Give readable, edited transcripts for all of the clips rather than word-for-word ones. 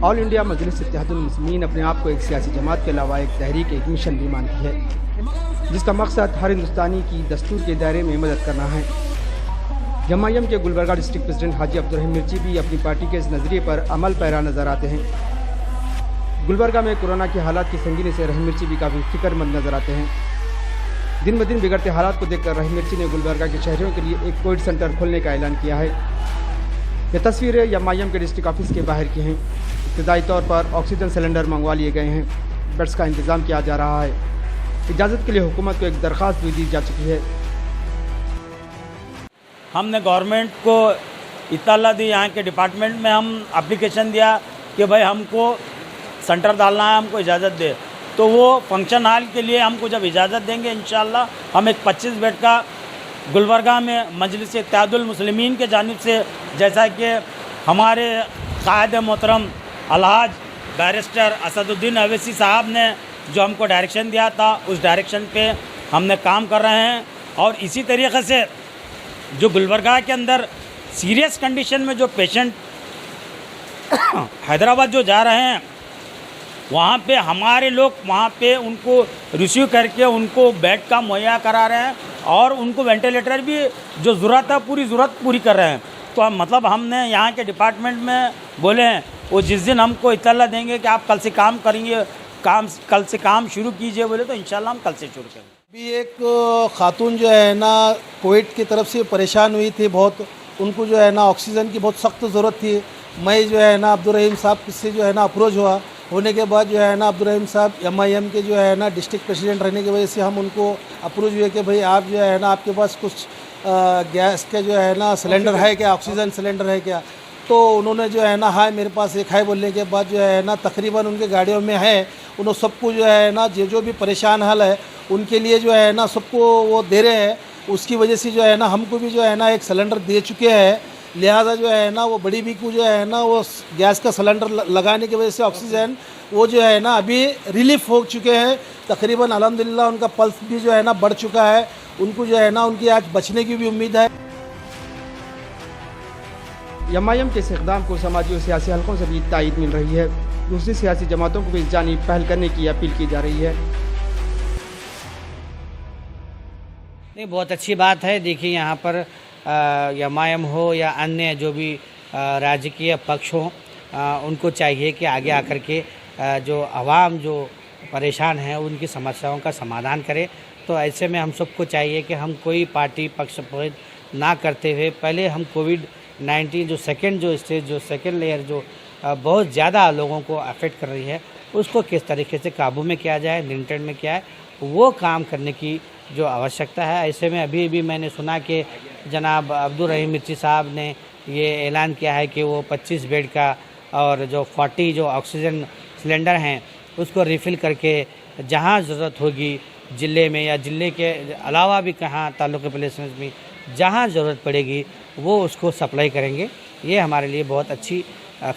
All India मजलिस इत्तेहादुल मुस्लिमीन अपने आप को एक सियासी जमात के अलावा एक तहरीक, एक मिशन भी मानती है, जिसका मकसद हर हिंदुस्तानी की दस्तूर के दायरे में मदद करना है। जमायम के गुलबर्गा डिस्ट्रिक्ट प्रेसिडेंट हाजी अब्दुर्रहीम मिर्ची भी अपनी पार्टी के इस नज़रिए पर अमल पैरा नजर आते हैं। गुलबर्गा में कोरोना के हालात की संगीनी से रहीम मिर्ची भी काफ़ी फिक्रमंद नजर आते हैं। दिन ब दिन बिगड़ते हालात को देखकर रहीम मिर्ची ने गुलबर्गा के शहरियों के लिए एक कोविड सेंटर खोलने का ऐलान किया है। ये तस्वीरें जमायम के डिस्ट्रिक्ट ऑफिस के बाहर की हैं। इब्तदाई तौर पर ऑक्सीजन सिलेंडर मंगवा लिए गए हैं, बेड्स का इंतज़ाम किया जा रहा है। इजाज़त के लिए हुकूमत को एक दरख्वास्त भी दी जा चुकी है। हमने गवर्नमेंट को इत्तला दी, यहाँ के डिपार्टमेंट में हम एप्लीकेशन दिया कि भाई हमको सेंटर डालना है, हमको इजाज़त दे। तो वो फंक्शन हॉल के लिए हमको जब इजाज़त देंगे इंशाअल्लाह हम एक 25 बेड का गुलबर्गा में मजलिस इत्तेहादुल मुस्लिमीन के जानिब से, जैसा कि हमारे कायद मोहतरम अलहाज बैरिस्टर असदुद्दीन अवैसी साहब ने जो हमको डायरेक्शन दिया था, उस डायरेक्शन पे हमने काम कर रहे हैं। और इसी तरीक़े से जो गुलबर्गा के अंदर सीरियस कंडीशन में जो पेशेंट हैदराबाद जो जा रहे हैं, वहाँ पे हमारे लोग वहाँ पे उनको रिसीव करके उनको बेड का मुहैया करा रहे हैं और उनको वेंटिलेटर भी जो ज़रूरत है पूरी ज़रूरत पूरी कर रहे हैं। तो हम मतलब हमने यहाँ के डिपार्टमेंट में बोले हैं, वो जिस दिन हमको इत्तला देंगे कि आप कल से काम करेंगे, कल से काम शुरू कीजिए, बोले तो इंशाल्लाह हम कल से शुरू करेंगे। अभी एक खातून जो है ना कोविड की तरफ से परेशान हुई थी बहुत, उनको जो है ना ऑक्सीजन की बहुत सख्त ज़रूरत थी। मैं जो है ना अब्दुर्रहीम साहब से जो है ना अप्रोच होने के बाद जो है ना अब्दुर्रहीम साहब MIM के जो है ना डिस्ट्रिक्ट प्रेसिडेंट रहने की वजह से हम उनको अप्रोच हुए कि भाई आप जो है ना आपके पास कुछ गैस के जो है ना सिलेंडर है क्या, ऑक्सीजन सिलेंडर है क्या। तो उन्होंने जो है ना हाँ मेरे पास एक है बोलने के बाद जो है ना तकरीबन उनके गाड़ियों में है, उन्होंने सबको जो है ना जो भी परेशान हाल है उनके लिए जो है ना सबको वो दे रहे हैं। उसकी वजह से जो है ना हमको भी जो है ना एक सिलेंडर दे चुके हैं। लिहाजा जो है ना वो बड़ी बी को जो है ना वो गैस का सिलेंडर लगाने की वजह से ऑक्सीजन वो जो है ना अभी रिलीफ हो चुके हैं। तकरीबन अल्हम्दुलिल्लाह उनका पल्स भी जो है ना बढ़ चुका है। उनको जो है ना उनकी आज बचने की भी उम्मीद है। MIM के इस इक़दाम को समाजी और सियासी हलकों से भी तायद मिल रही है। दूसरी सियासी जमातों को भी इस जानिब पहल करने की अपील की जा रही है। नहीं, बहुत अच्छी बात है। देखिए यहाँ पर MIM हो या अन्य जो भी राजकीय पक्ष हो, उनको चाहिए कि आगे आकर के जो आवाम जो परेशान है उनकी समस्याओं का समाधान करें। तो ऐसे में हम सबको चाहिए कि हम कोई पार्टी पक्षपात ना करते हुए पहले हम कोविड-19 जो सेकेंड लेयर जो बहुत ज़्यादा लोगों को अफेक्ट कर रही है, उसको किस तरीके से काबू में किया जाए, नियंत्रण में किया है, वो काम करने की जो आवश्यकता है। ऐसे में अभी मैंने सुना कि जनाब अब्दुर्रहीम मिर्ची साहब ने ये ऐलान किया है कि वो 25 बेड का और जो 40 जो ऑक्सीजन सिलेंडर हैं उसको रिफ़िल करके जहाँ ज़रूरत होगी ज़िले में या ज़िले के अलावा भी कहाँ ताल्लुक़ प्लेसेस में जहाँ ज़रूरत पड़ेगी वो उसको सप्लाई करेंगे। ये हमारे लिए बहुत अच्छी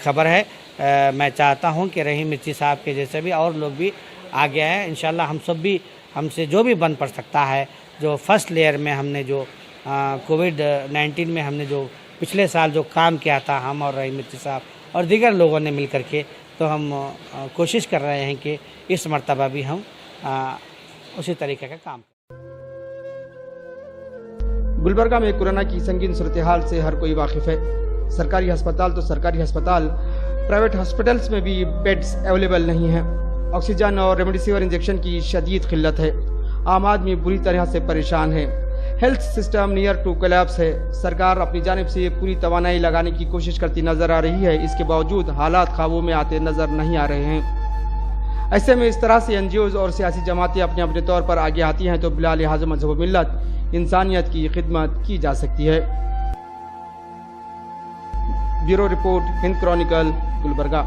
खबर है। मैं चाहता हूँ कि रहीम मिर्ची साहब के जैसे भी और लोग भी आगे आए। इंशाल्लाह हम सब भी, हमसे जो भी बन पड़ सकता है, जो फर्स्ट लेयर में हमने जो कोविड-19 में हमने जो पिछले साल जो काम किया था हम और रहीम मिर्ची साहब और दीगर लोगों ने मिल करके, तो हम कोशिश कर रहे हैं कि इस मर्तबा भी हम उसी तरीके का काम। गुलबर्गा में कोरोना की संगीन सूरत हाल से हर कोई वाकिफ है। सरकारी अस्पताल तो सरकारी अस्पताल, प्राइवेट हॉस्पिटल्स में भी बेड्स अवेलेबल नहीं हैं। ऑक्सीजन और रेमडेसिविर इंजेक्शन की शदीद किल्लत है। आम आदमी बुरी तरह से परेशान है। Health system near to collapse है। सरकार अपनी जानिब से पूरी तवानाई लगाने की कोशिश करती नजर आ रही है, इसके बावजूद हालात काबू में आते नजर नहीं आ रहे हैं। ऐसे में इस तरह से NGOs और सियासी जमातें अपने अपने तौर पर आगे आती हैं तो बिला लिहाज मजहब मिल्लत इंसानियत की खिदमत की जा सकती है। Bureau report, Hind Chronicle, Gulbarga.